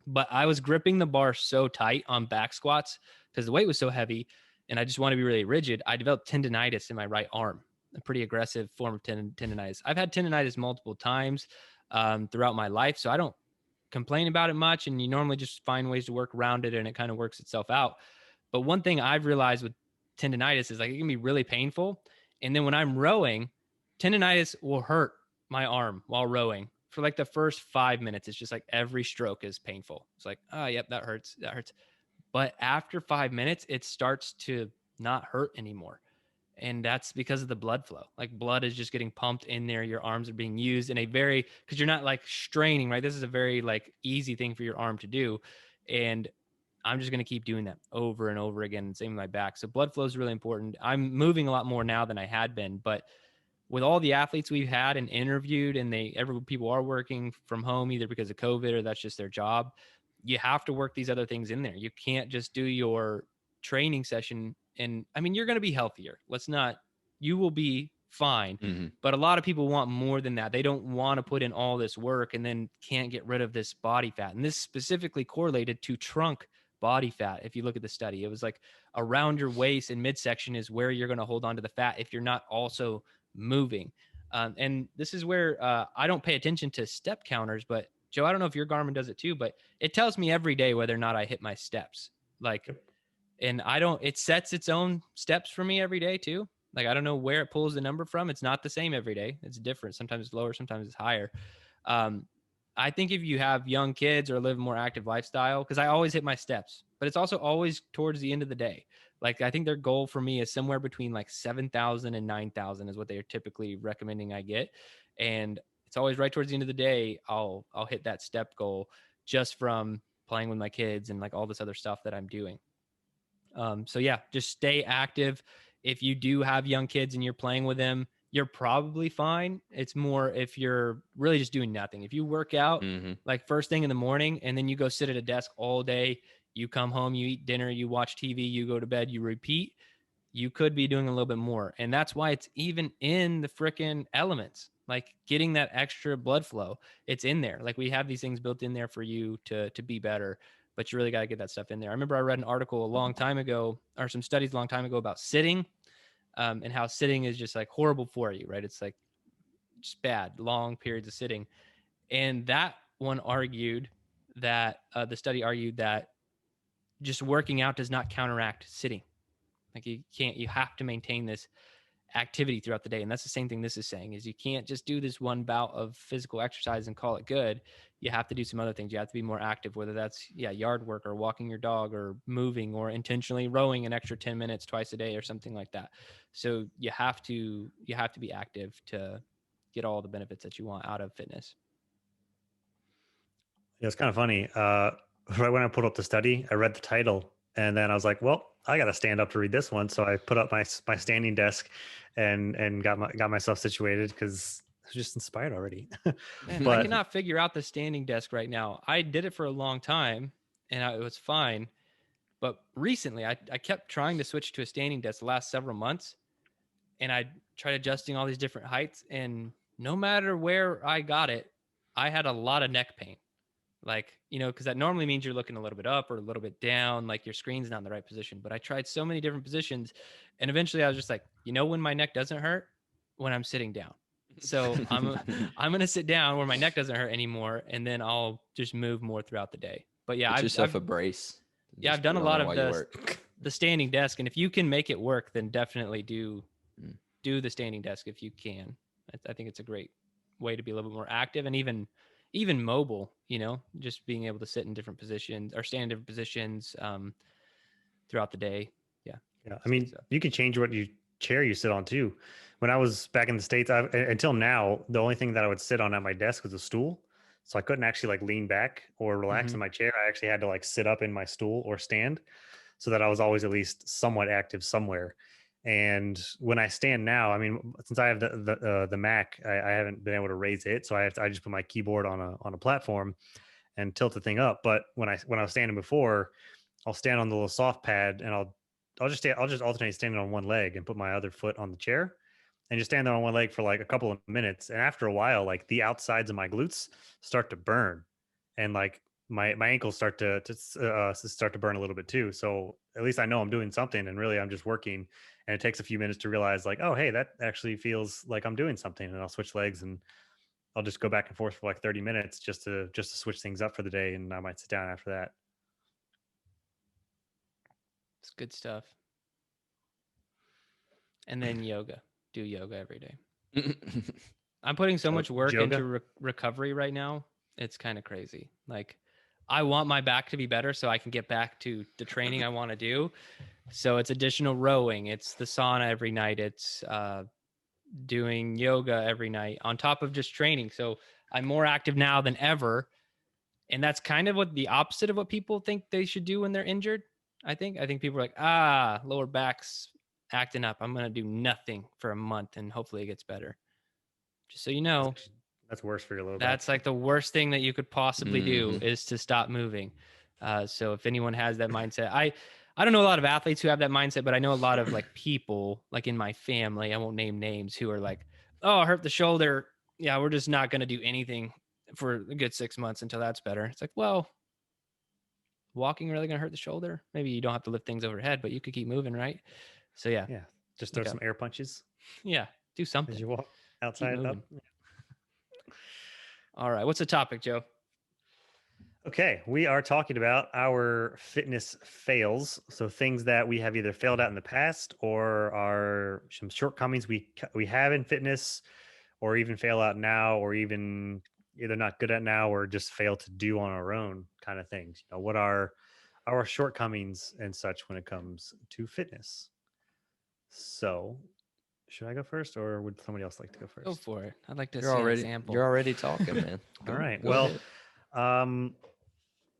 But I was gripping the bar so tight on back squats because the weight was so heavy and I just want to be really rigid. I developed tendonitis in my right arm, a pretty aggressive form of tendonitis. I've had tendonitis multiple times throughout my life, so I don't complain about it much. And you normally just find ways to work around it and it kind of works itself out. But one thing I've realized with tendonitis is like it can be really painful. And then when I'm rowing, tendonitis will hurt my arm while rowing. For like the first 5 minutes, it's just like every stroke is painful. It's like, oh, yep, that hurts. But after 5 minutes, it starts to not hurt anymore. And that's because of the blood flow. Like blood is just getting pumped in there. Your arms are being used in a very, because you're not like straining, right? This is a very like easy thing for your arm to do. And I'm just going to keep doing that over and over again. Same with my back. So blood flow is really important. I'm moving a lot more now than I had been, but with all the athletes we've had and interviewed, and people are working from home either because of COVID or that's just their job. You have to work these other things in there. You can't just do your training session. And I mean, you're going to be healthier. You will be fine. Mm-hmm. But a lot of people want more than that. They don't want to put in all this work and then can't get rid of this body fat. And this specifically correlated to trunk body fat. If you look at the study, it was like around your waist and midsection is where you're going to hold on to the fat if you're not also moving. And this is where I don't pay attention to step counters, but Joe, I don't know if your Garmin does it too, but it tells me every day whether or not I hit my steps. And it sets its own steps for me every day too. Like, I don't know where it pulls the number from. It's not the same every day. It's different. Sometimes it's lower, sometimes it's higher. I think if you have young kids or live a more active lifestyle, because I always hit my steps, but it's also always towards the end of the day. Like, I think their goal for me is somewhere between like 7,000 and 9,000 is what they are typically recommending I get. And it's always right towards the end of the day. I'll hit that step goal just from playing with my kids and like all this other stuff that I'm doing. So yeah, just stay active. If you do have young kids and you're playing with them, you're probably fine. It's more if you're really just doing nothing. If you work out like first thing in the morning and then you go sit at a desk all day, you come home, you eat dinner, you watch TV, you go to bed, you repeat, you could be doing a little bit more. And that's why it's even in the freaking elements, like getting that extra blood flow. It's in there. Like, we have these things built in there for you to be better, but you really got to get that stuff in there. I remember I read an article a long time ago, or some studies a long time ago, about sitting, and how sitting is just like horrible for you, right? It's like just bad, long periods of sitting. And that one argued that the study argued that just working out does not counteract sitting. Like, you have to maintain this activity throughout the day. And that's the same thing this is saying, is you can't just do this one bout of physical exercise and call it good. You have to do some other things. You have to be more active, whether that's yard work or walking your dog or moving or intentionally rowing an extra 10 minutes twice a day or something like that. So you have to be active to get all the benefits that you want out of fitness. Yeah, it's kind of funny. Right when I put up the study, I read the title and then I was like, well, I got to stand up to read this one. So I put up my standing desk and got myself situated because I was just inspired already. Man, I cannot figure out the standing desk right now. I did it for a long time and it was fine. But recently I kept trying to switch to a standing desk the last several months, and I tried adjusting all these different heights, and no matter where I got it, I had a lot of neck pain. Like, because that normally means you're looking a little bit up or a little bit down, like your screen's not in the right position. But I tried so many different positions, and eventually I was just like, when my neck doesn't hurt? When I'm sitting down. So I'm going to sit down where my neck doesn't hurt anymore, and then I'll just move more throughout the day. But yeah, Get yourself a brace. Yeah, I've done a lot of the standing desk, and if you can make it work, then definitely do the standing desk if you can. I think it's a great way to be a little bit more active and even mobile, just being able to sit in different positions or stand in different positions throughout the day. Yeah. I mean, you can change what chair you sit on too. When I was back in the States, until now, the only thing that I would sit on at my desk was a stool. So I couldn't actually like lean back or relax in my chair. I actually had to like sit up in my stool or stand so that I was always at least somewhat active somewhere. And when I stand now, I mean, since I have the Mac, I haven't been able to raise it. So I just put my keyboard on a platform and tilt the thing up. But when I was standing before, I'll stand on the little soft pad and I'll just alternate standing on one leg and put my other foot on the chair and just stand there on one leg for like a couple of minutes. And after a while, like the outsides of my glutes start to burn, and like my ankles start to burn a little bit too. So at least I know I'm doing something, and really I'm just working. And it takes a few minutes to realize like, oh, hey, that actually feels like I'm doing something. And I'll switch legs and I'll just go back and forth for like 30 minutes just to switch things up for the day. And I might sit down after that. It's good stuff. And then yoga. Do yoga every day. I'm putting so much work into recovery right now. It's kind of crazy. Like, I want my back to be better so I can get back to the training I want to do. So it's additional rowing. It's the sauna every night. It's doing yoga every night on top of just training. So I'm more active now than ever. And that's kind of what the opposite of what people think they should do when they're injured. I think people are like, lower back's acting up. I'm going to do nothing for a month and hopefully it gets better. Just so you know, that's worse for your lower back. That's like the worst thing that you could possibly do is to stop moving. So if anyone has that mindset, I don't know a lot of athletes who have that mindset, but I know a lot of like people like in my family, I won't name names, who are like, oh, I hurt the shoulder. Yeah, we're just not going to do anything for a good 6 months until that's better. It's like, well, walking really going to hurt the shoulder? Maybe you don't have to lift things overhead, but you could keep moving, right? So yeah. Yeah. Just throw some air punches. Yeah. Do something. As you walk outside up. All right. What's the topic, Joe? Okay. We are talking about our fitness fails. So things that we have either failed at in the past or are some shortcomings we have in fitness, or even fail out now, or even either not good at now or just fail to do on our own kind of things. You know, what are our shortcomings and such when it comes to fitness? So should I go first or would somebody else like to go first? Go for it. I'd like to see an example. You're already talking, man. All right. Well,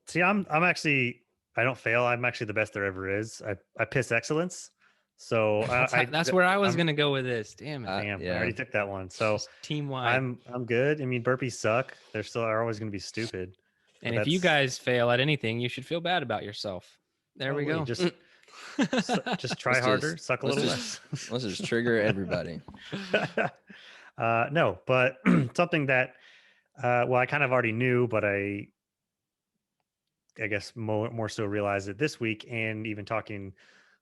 see, I'm actually, I don't fail. I'm actually the best there ever is. I piss excellence. So that's where I was going to go with this. Damn it. Damn, I already took that one. So team wide. I'm good. I mean, burpees suck. They're always going to be stupid. And if you guys fail at anything, you should feel bad about yourself. There we go. Just try harder, suck a little less. Let's just trigger everybody. No, but something that, well, I kind of already knew, but I guess more so realized it this week, and even talking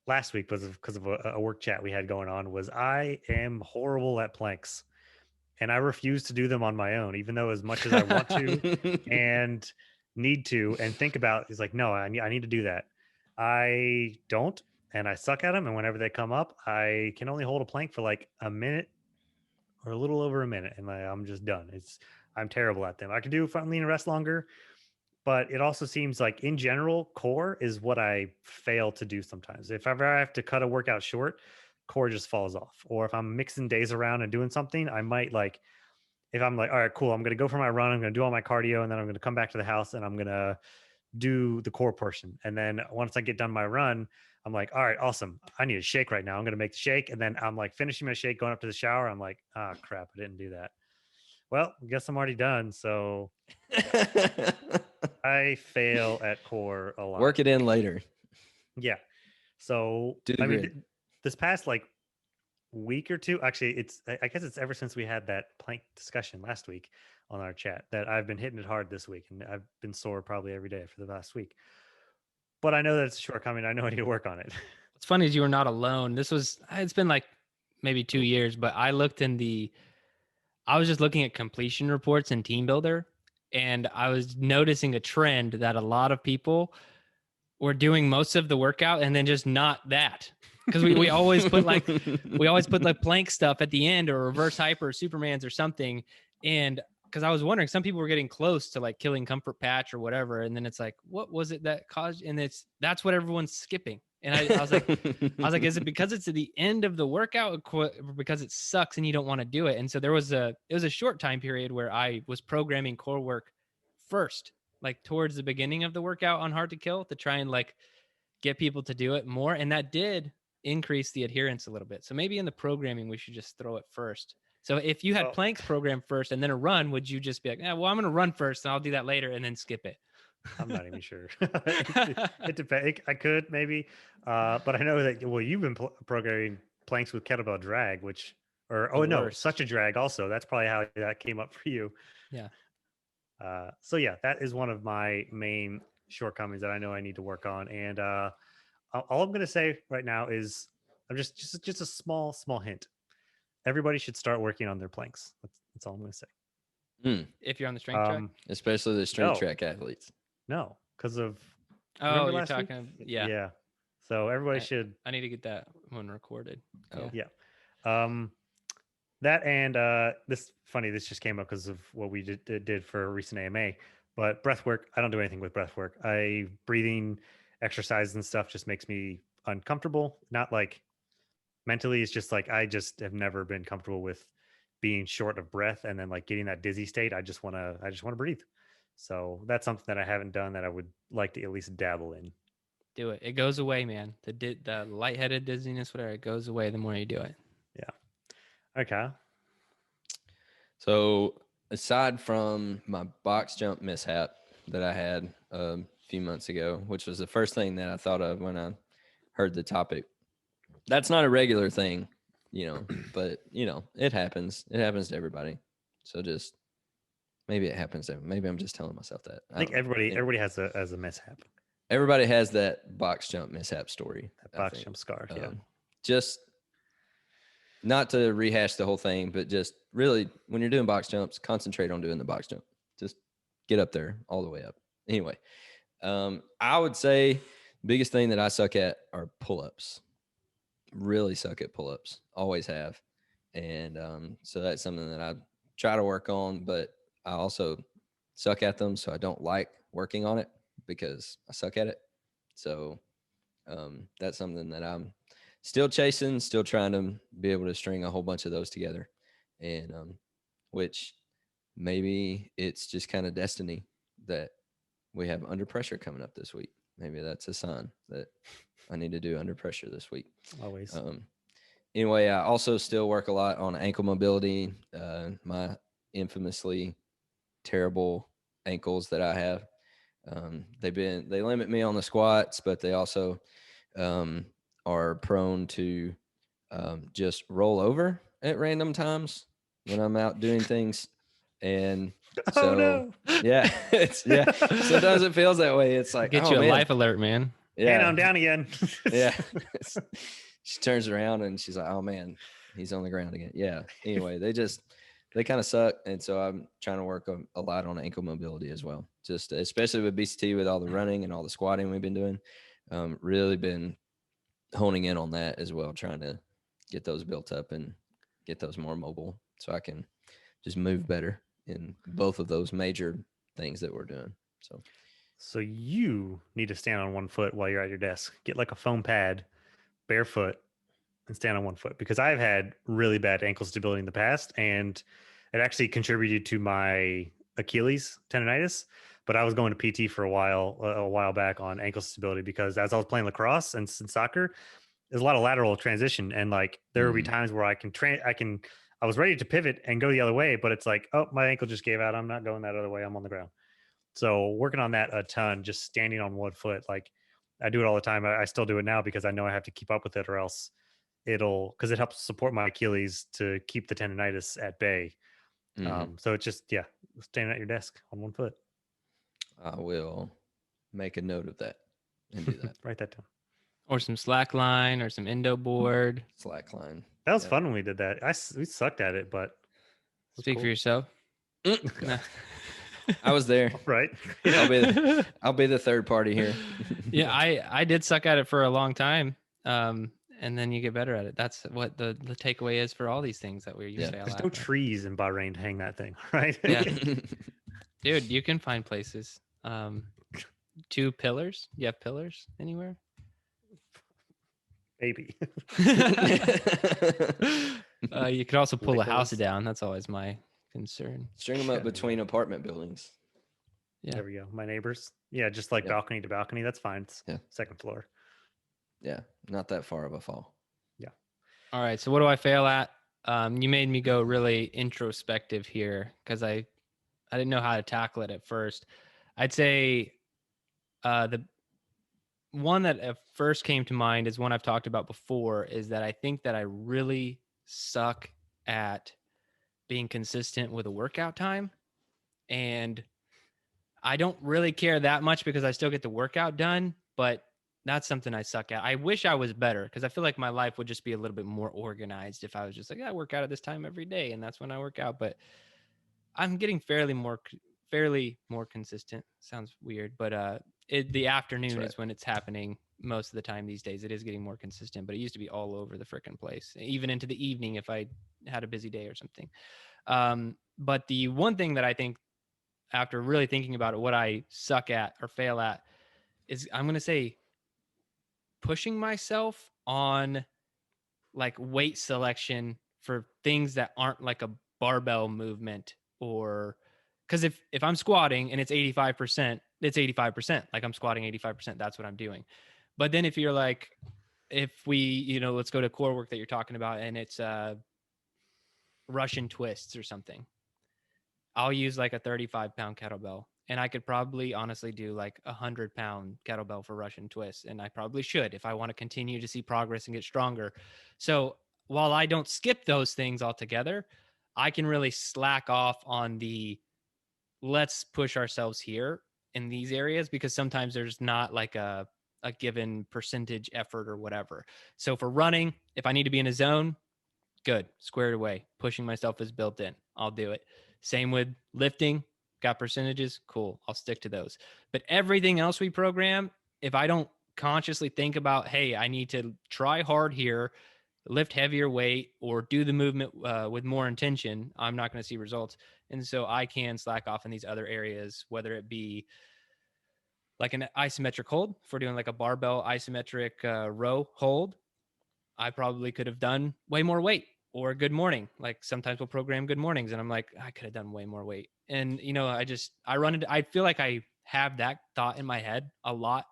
last week was because of a work chat we had going on, was I am horrible at planks, and I refuse to do them on my own, even though as much as I want to and need to and think about, is like, no, I need to do that. I don't, and I suck at them. And whenever they come up, I can only hold a plank for like a minute or a little over a minute, and I'm just done. I'm terrible at them. I can do front lean and rest longer, but it also seems like in general, core is what I fail to do sometimes. If ever I have to cut a workout short, core just falls off. Or if I'm mixing days around and doing something, I might like, if I'm like, all right, cool, I'm going to go for my run, I'm going to do all my cardio, and then I'm going to come back to the house and I'm going to do the core portion. And then once I get done my run, I'm like, all right, awesome, I need a shake right now. I'm going to make the shake. And then I'm like finishing my shake, going up to the shower. I'm like, ah, crap, I didn't do that. Well, I guess I'm already done. So I fail at core a lot. Work it in later. Yeah. So I mean, this past like week or two, actually, I guess it's ever since we had that plank discussion last week on our chat that I've been hitting it hard this week, and I've been sore probably every day for the last week. But I know that it's a shortcoming. I know I need to work on it. What's funny is you were not alone. It's been like maybe 2 years, but I was just looking at completion reports in Team Builder, and I was noticing a trend that a lot of people were doing most of the workout and then just not that. Because we always put like plank stuff at the end, or reverse hyper, or Supermans or something. And because I was wondering, some people were getting close to like killing comfort patch or whatever, and then it's like, what was it that caused? And that's what everyone's skipping. And I was like, is it because it's at the end of the workout, or because it sucks and you don't want to do it? And so it was a short time period where I was programming core work first, like towards the beginning of the workout on Hard to Kill, to try and like get people to do it more. And that did increase the adherence a little bit. So maybe in the programming, we should just throw it first. So if you had planks programmed first and then a run, would you just be like, yeah, well, I'm going to run first and I'll do that later and then skip it? I'm not even sure. It depends. I could maybe, but I know that, well, you've been programming planks with kettlebell drag, such a drag also. That's probably how that came up for you. Yeah. So yeah, that is one of my main shortcomings that I know I need to work on. And all I'm going to say right now is, I'm just a small hint. Everybody should start working on their planks. That's all I'm going to say. If you're on the strength track, especially the strength track athletes. No, because of you're talking week? Yeah. So everybody should. I need to get that one recorded. Yeah. That and this just came up because of what we did for a recent AMA. But breath work, I don't do anything with breath work. Breathing exercise and stuff just makes me uncomfortable. Not like mentally, it's just like I just have never been comfortable with being short of breath and then like getting that dizzy state. I just want to breathe. So that's something that I haven't done that I would like to at least dabble in. Do it. It goes away, man. The lightheaded dizziness, whatever, it goes away the more you do it. Yeah. Okay. So aside from my box jump mishap that I had a few months ago, which was the first thing that I thought of when I heard the topic, that's not a regular thing, but it happens. It happens to everybody. So just maybe it happens to, maybe I'm just telling myself that. I think everybody has a mishap. Everybody has that box jump mishap story. That box jump scar. Yeah. Just not to rehash the whole thing, but just really when you're doing box jumps, concentrate on doing the box jump. Just get up there all the way up. Anyway, I would say the biggest thing that I suck at are pull-ups. Really suck at pull-ups. Always have. And so that's something that I try to work on, but I also suck at them. So I don't like working on it because I suck at it. So that's something that I'm still chasing, still trying to be able to string a whole bunch of those together. And which maybe it's just kind of destiny that we have under pressure coming up this week. Maybe that's a sign that I need to do under pressure this week. Always. Anyway, I also still work a lot on ankle mobility. My infamously terrible ankles that I have. They limit me on the squats, but they also are prone to just roll over at random times when I'm out doing things. And so, yeah, sometimes it feels that way. It's like, get you a life alert, man. Yeah. And I'm down again. Yeah. She turns around and she's like, oh man, he's on the ground again. Yeah. Anyway, they kind of suck. And so I'm trying to work a lot on ankle mobility as well. Just especially with BCT, with all the running and all the squatting we've been doing, really been honing in on that as well, trying to get those built up and get those more mobile so I can just move better in both of those major things that we're doing. So you need to stand on one foot while you're at your desk. Get like a foam pad, barefoot, and stand on one foot, because I've had really bad ankle stability in the past, and it actually contributed to my Achilles tendonitis. But I was going to PT for a while back on ankle stability, because as I was playing lacrosse and soccer, there's a lot of lateral transition, and like there will be times where I was ready to pivot and go the other way, but it's like, oh, my ankle just gave out. I'm not going that other way. I'm on the ground. So working on that a ton, just standing on one foot. Like I do it all the time. I still do it now because I know I have to keep up with it, or else because it helps support my Achilles to keep the tendonitis at bay. So it's just, standing at your desk on one foot. I will make a note of that and do that. Write that down. Or some slack line or some endo board. Slack line. That was fun when we did that. We sucked at it, but speak for yourself. I was there. Right. I'll be the third party here. Yeah, I did suck at it for a long time. And then you get better at it. That's what the takeaway is for all these things that we say. There's no trees in Bahrain to hang that thing, right? Yeah. Dude, you can find places. 2 pillars. You have pillars anywhere? Maybe. You could also pull a house down. That's always my concern. String them up between apartment buildings. Yeah. There we go. My neighbors. Yeah, just like balcony to balcony. That's fine. It's second floor. Yeah, not that far of a fall. Yeah. All right. So what do I fail at? You made me go really introspective here because I didn't know how to tackle it at first. I'd say the one that at first came to mind is one I've talked about before, is that I think that I really suck at being consistent with a workout time. And I don't really care that much because I still get the workout done, but that's something I suck at. I wish I was better because I feel like my life would just be a little bit more organized if I was just like, I work out at this time every day and that's when I work out. But I'm getting fairly more consistent. Sounds weird, but the afternoon is when it's happening most of the time these days. It is getting more consistent, but it used to be all over the freaking place, even into the evening if I had a busy day or something. But the one thing that I think after really thinking about it, what I suck at or fail at is, I'm going to say, pushing myself on like weight selection for things that aren't like a barbell movement, or because if I'm squatting and it's 85%, it's 85%. Like I'm squatting 85%. That's what I'm doing. But then if you're like, if we, let's go to core work that you're talking about, and it's Russian twists or something, I'll use like a 35-pound kettlebell, and I could probably honestly do like 100-pound kettlebell for Russian twists. And I probably should, if I want to continue to see progress and get stronger. So while I don't skip those things altogether, I can really slack off on the let's push ourselves here in these areas, because sometimes there's not like a given percentage effort or whatever. So for running, if I need to be in a zone, good, squared away. Pushing myself is built in. I'll do it. Same with lifting, got percentages, cool, I'll stick to those. But everything else we program, if I don't consciously think about, hey, I need to try hard here, lift heavier weight, or do the movement with more intention, I'm not going to see results. And so I can slack off in these other areas, whether it be like an isometric hold. If we're doing like a barbell isometric row hold, I probably could have done way more weight. Or good morning. Like sometimes we'll program good mornings and I'm like, I could have done way more weight. And, I feel like I have that thought in my head a lot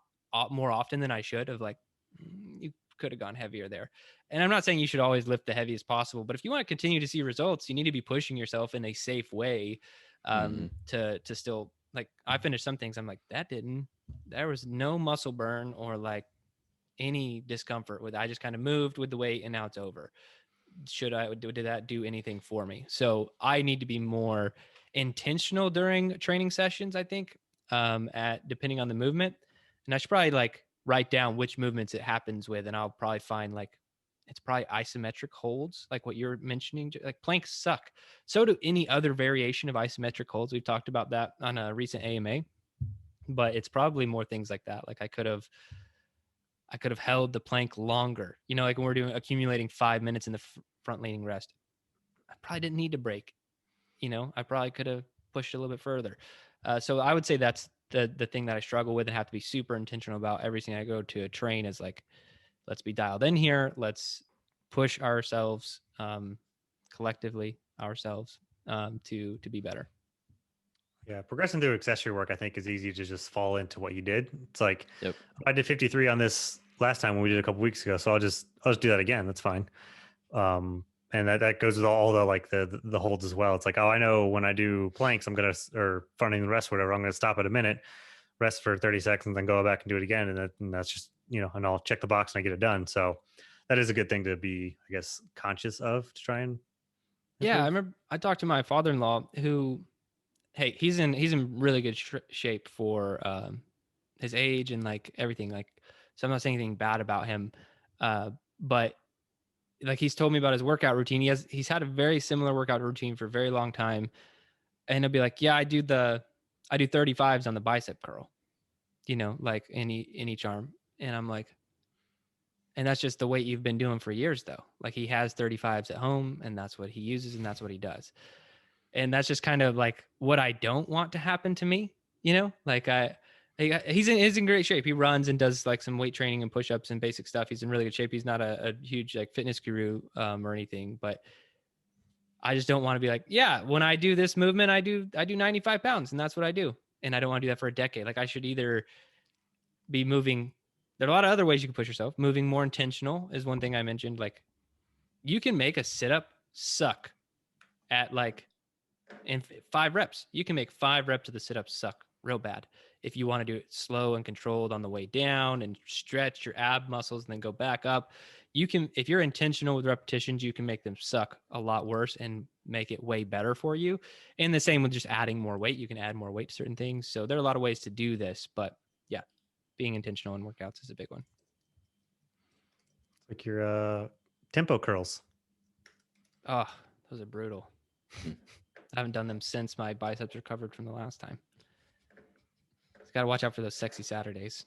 more often than I should, of like, you could have gone heavier there. And I'm not saying you should always lift the heaviest possible, but if you want to continue to see results, you need to be pushing yourself in a safe way to still, like, I finished some things. I'm like, there was no muscle burn or like any discomfort with it. I just kind of moved with the weight and now it's over. Did that do anything for me? So I need to be more intentional during training sessions, I think, at depending on the movement. And I should probably like write down which movements it happens with. And I'll probably find like, it's probably isometric holds, like what you're mentioning. Like planks suck. So do any other variation of isometric holds. We've talked about that on a recent AMA, but it's probably more things like that. Like I could have held the plank longer, like when we're accumulating 5 minutes in the front leaning rest, I probably didn't need to break, I probably could have pushed a little bit further. So I would say that's the thing that I struggle with and have to be super intentional about everything I go to train, is like, let's be dialed in here. Let's push ourselves, collectively ourselves, to be better. Yeah, progressing through accessory work, I think, is easy to just fall into what you did. It's like, I did 53 on this last time when we did a couple weeks ago, so I'll just do that again. That's fine. And that goes with all the like the holds as well. It's like, oh, I know when I do planks, or fronting the rest, whatever, I'm gonna stop at a minute, rest for 30 seconds, then go back and do it again, and that's just and I'll check the box and I get it done. So that is a good thing to be, I guess, conscious of, to try and improve. Yeah, I remember I talked to my father-in-law who, hey, he's in really good shape for his age and like everything. Like, so I'm not saying anything bad about him, but like he's told me about his workout routine. He's had a very similar workout routine for a very long time, and he'll be like, yeah, I do 35s on the bicep curl, like in each arm, and I'm like, and that's just the weight you've been doing for years, though. Like he has 35s at home, and that's what he uses, and that's what he does. And that's just kind of like what I don't want to happen to me, like he's in great shape. He runs and does like some weight training and push-ups and basic stuff. He's in really good shape. He's not a huge like fitness guru or anything, but I just don't want to be like, yeah, when I do this movement, I do 95 pounds and that's what I do. And I don't want to do that for a decade. Like I should either be moving. There are a lot of other ways you can push yourself. Moving more intentional is one thing I mentioned. Like you can make a sit-up suck at like in 5 reps. You can make 5 reps of the sit-up suck real bad. If you want to do it slow and controlled on the way down and stretch your ab muscles and then go back up, you can, if you're intentional with repetitions, you can make them suck a lot worse and make it way better for you. And the same with just adding more weight. You can add more weight to certain things. So there are a lot of ways to do this, but yeah, being intentional in workouts is a big one. Like your tempo curls. Oh, those are brutal. I haven't done them since my biceps recovered from the last time. Got to watch out for those sexy Saturdays.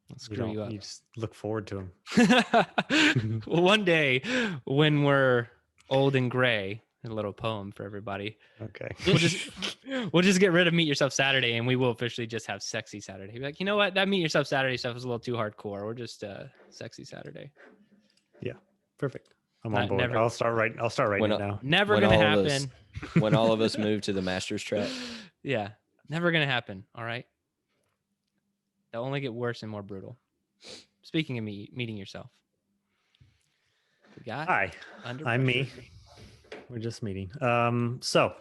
They'll screw you up. You just look forward to them. Well, one day when we're old and gray, a little poem for everybody. Okay. We'll just get rid of Meet Yourself Saturday, and we will officially just have Sexy Saturday. Be like, you know what? That Meet Yourself Saturday stuff is a little too hardcore. We're just Sexy Saturday. Yeah, perfect. I'm on board. I'll start writing it now. Never gonna happen. When all of us move to the Masters track. Yeah, never gonna happen. All right. They'll only get worse and more brutal. Speaking of meeting yourself. Hi, I'm me. We're just meeting. So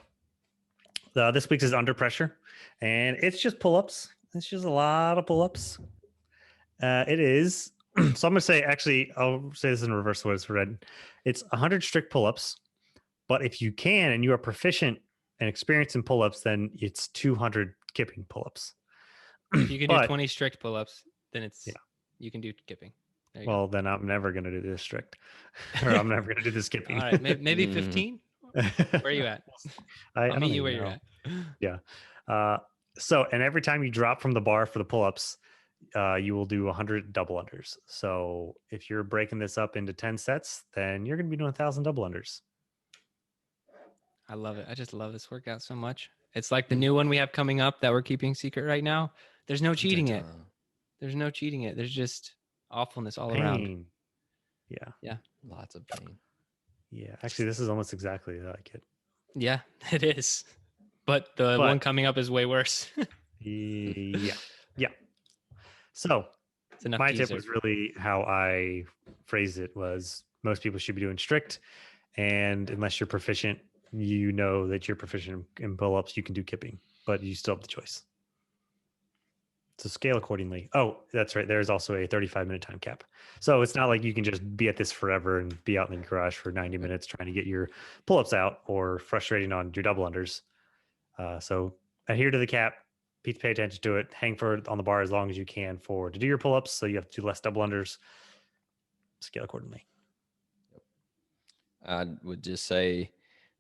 this week's is Under Pressure, and it's just pull-ups. It's just a lot of pull-ups. It is. So I'm gonna say, actually, I'll say this in reverse what it's read. It's 100 strict pull-ups, but if you can and you are proficient and experienced in pull-ups, then it's 200 kipping pull-ups. If you can do 20 strict pull-ups, then you can do kipping. Well, then I'm never going to do this strict, or I'm never going to do this skipping. All right, maybe 15. Where are you at? I'll meet you where you're at. Yeah. So, and every time you drop from the bar for the pull-ups, you will do 100 double unders. So if you're breaking this up into 10 sets, then you're going to be doing 1,000 double unders. I love it. I just love this workout so much. It's like the new one we have coming up that we're keeping secret right now. There's no cheating it. There's no cheating it. There's just awfulness all around. Yeah. Lots of pain. Yeah. Actually, this is almost exactly like it. Yeah, it is. But the one coming up is way worse. Yeah. So my tip was really how I phrased it was most people should be doing strict. And unless you're proficient, you know that you're proficient in pull-ups, you can do kipping, but you still have the choice. So scale accordingly. Oh, that's right. There's also a 35-minute time cap. So it's not like you can just be at this forever and be out in the garage for 90 minutes trying to get your pull-ups out or frustrating on your double unders. So adhere to the cap, pay attention to it, hang on the bar as long as you can to do your pull-ups. So you have to do less double unders. Scale accordingly. I would just say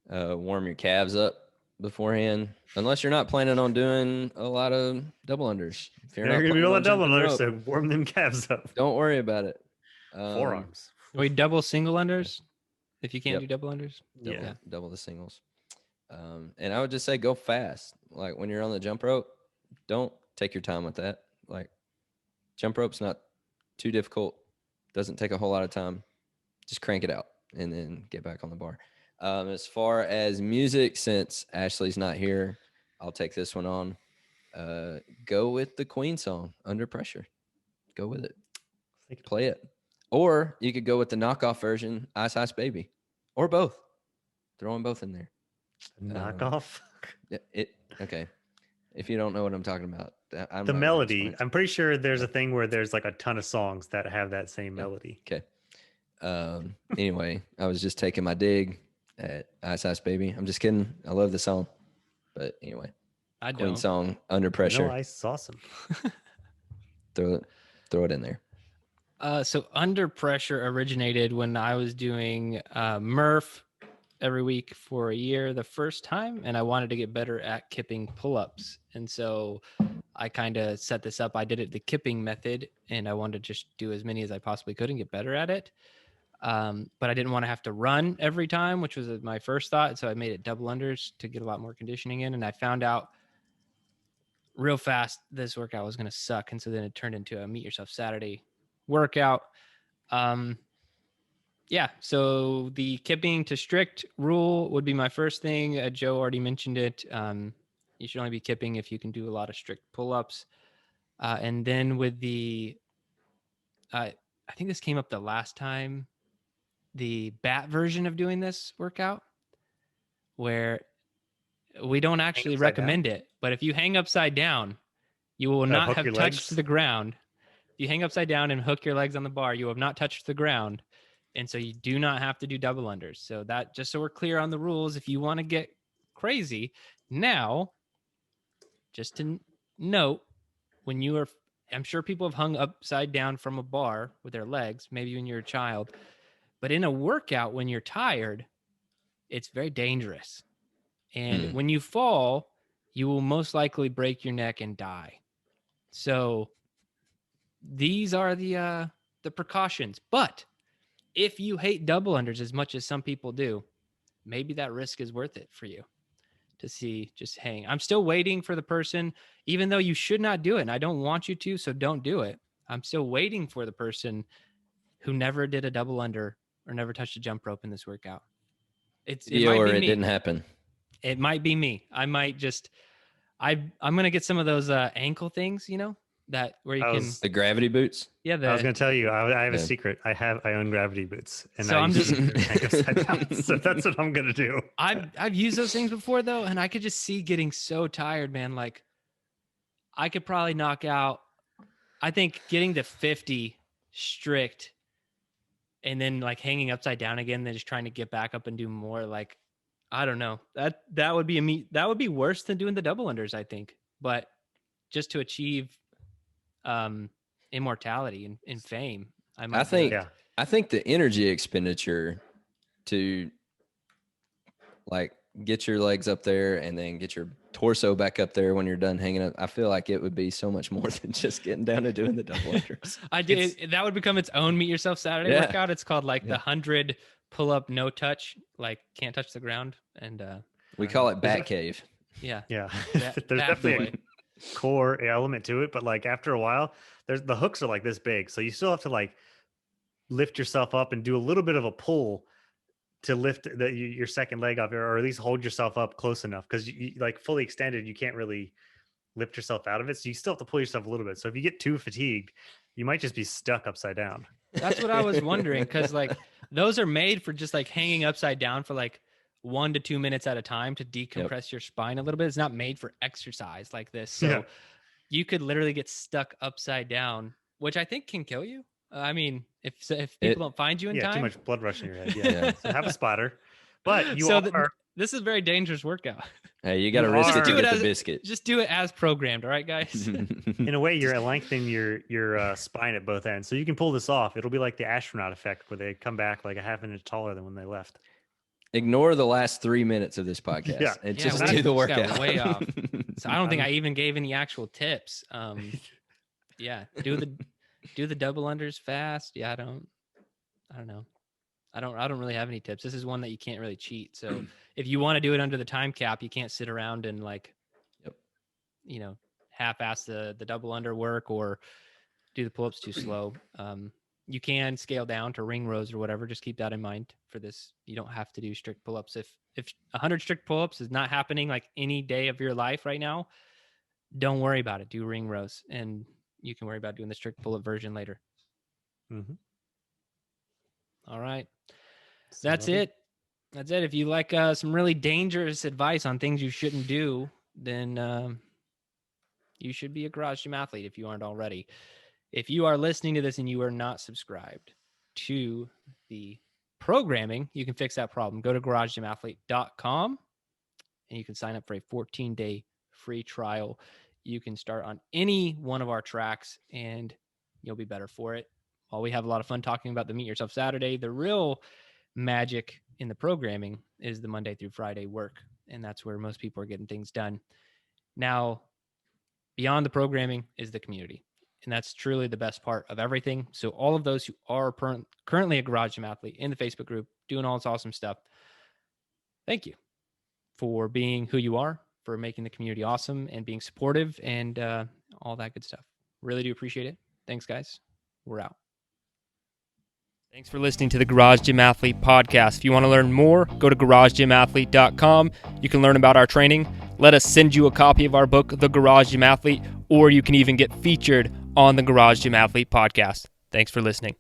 warm your calves up beforehand, unless you're not planning on doing a lot of double unders. If you're not going to be a lot of double unders, so warm them calves up. Don't worry about it. Forearms. Wait, double single unders? If you can't do double unders? Double the singles. And I would just say go fast. Like when you're on the jump rope, don't take your time with that. Like jump rope's not too difficult. Doesn't take a whole lot of time. Just crank it out and then get back on the bar. As far as music, since Ashley's not here, I'll take this one on. Go with the Queen song, Under Pressure. Go with it. Play it. Or you could go with the knockoff version, Ice Ice Baby. Or both. Throw them both in there. Knockoff? Okay. If you don't know what I'm talking about. The melody. I'm pretty sure there's a thing where there's like a ton of songs that have that same melody. Okay. Anyway, I was just taking my dig at Ice Ice Baby. I'm just kidding. I love the song. But anyway. Queen song, Under Pressure. Ice is awesome. Throw it in there. So Under Pressure originated when I was doing Murph every week for a year the first time, and I wanted to get better at kipping pull-ups. And so I kind of set this up. I did it the kipping method, and I wanted to just do as many as I possibly could and get better at it. But I didn't want to have to run every time, which was my first thought. So I made it double unders to get a lot more conditioning in. And I found out real fast this workout was going to suck. And so then it turned into a Meet Yourself Saturday workout. So the kipping to strict rule would be my first thing. Joe already mentioned it. You should only be kipping if you can do a lot of strict pull-ups. And then with I think this came up the last time, the bat version of doing this workout, where we don't actually recommend it, but if you hang upside down, you will not have touched the ground. If you hang upside down and hook your legs on the bar, you have not touched the ground. And so you do not have to do double unders. So that, just so we're clear on the rules, if you want to get crazy now, just to note, when you are, I'm sure people have hung upside down from a bar with their legs, maybe when you're a child, but in a workout, when you're tired, it's very dangerous. And when you fall, you will most likely break your neck and die. So these are the precautions. But if you hate double unders as much as some people do, maybe that risk is worth it for you to see just hang. I'm still waiting for the person, even though you should not do it. And I don't want you to, so don't do it. I'm still waiting for the person who never did a double under or never touched a jump rope in this workout. It might be me. Didn't happen. It might be me. I might just, I'm going to get some of those ankle things, you know, that where you can. The gravity boots. Yeah. I was going to tell you, I have a secret. I own gravity boots. And so I'm just hang upside down. So that's what I'm going to do. I've used those things before though. And I could just see getting so tired, man. Like I could probably knock out, I think getting to 50 strict and then like hanging upside down again, then just trying to get back up and do more. Like, I don't know, that would be that would be worse than doing the double unders, I think. But just to achieve immortality and fame, I think the energy expenditure to like get your legs up there and then get your torso back up there when you're done hanging up, I feel like it would be so much more than just getting down to doing the double unders. That would become its own Meet Yourself Saturday workout. It's called like the 100 pull up, no touch, like can't touch the ground. And we call it Bat Cave. Yeah. Yeah. There's definitely a core element to it, but like after a while, the hooks are like this big. So you still have to like lift yourself up and do a little bit of a pull to lift your second leg up, or at least hold yourself up close enough, because you like fully extended, you can't really lift yourself out of it. So you still have to pull yourself a little bit. So if you get too fatigued, you might just be stuck upside down. That's what I was wondering, because like those are made for just like hanging upside down for like 1 to 2 minutes at a time to decompress your spine a little bit. It's not made for exercise like this. So you could literally get stuck upside down, which I think can kill you. I mean, if people don't find you in time, too much blood rushing your head. Yeah. So have a spotter, but this is a very dangerous workout. Hey, you got to risk it to get the biscuit. Just do it as programmed, all right, guys. In a way, you're lengthening your spine at both ends, so you can pull this off. It'll be like the astronaut effect, where they come back like a half an inch taller than when they left. Ignore the last 3 minutes of this podcast and just do the workout. Way off. So I don't think I even gave any actual tips. Do the double unders fast. Yeah, I don't know. I don't really have any tips. This is one that you can't really cheat. So if you want to do it under the time cap, you can't sit around and like, half-ass the double under work or do the pull-ups too slow. You can scale down to ring rows or whatever. Just keep that in mind for this. You don't have to do strict pull-ups. If 100 strict pull-ups is not happening like any day of your life right now, don't worry about it. Do ring rows, and you can worry about doing the strict pull-up version later. Mm-hmm. All right. That's it. If you like some really dangerous advice on things you shouldn't do, then you should be a Garage Gym athlete if you aren't already. If you are listening to this and you are not subscribed to the programming, you can fix that problem. Go to garagegymathlete.com and you can sign up for a 14-day free trial. You can start on any one of our tracks and you'll be better for it. While we have a lot of fun talking about the Meet Yourself Saturday, the real magic in the programming is the Monday through Friday work. And that's where most people are getting things done. Now, beyond the programming is the community. And that's truly the best part of everything. So all of those who are currently a Garage Gym athlete in the Facebook group, doing all this awesome stuff, thank you for being who you are, for making the community awesome and being supportive and all that good stuff. Really do appreciate it. Thanks, guys. We're out. Thanks for listening to the Garage Gym Athlete podcast. If you want to learn more, go to garagegymathlete.com. You can learn about our training. Let us send you a copy of our book, The Garage Gym Athlete, or you can even get featured on the Garage Gym Athlete podcast. Thanks for listening.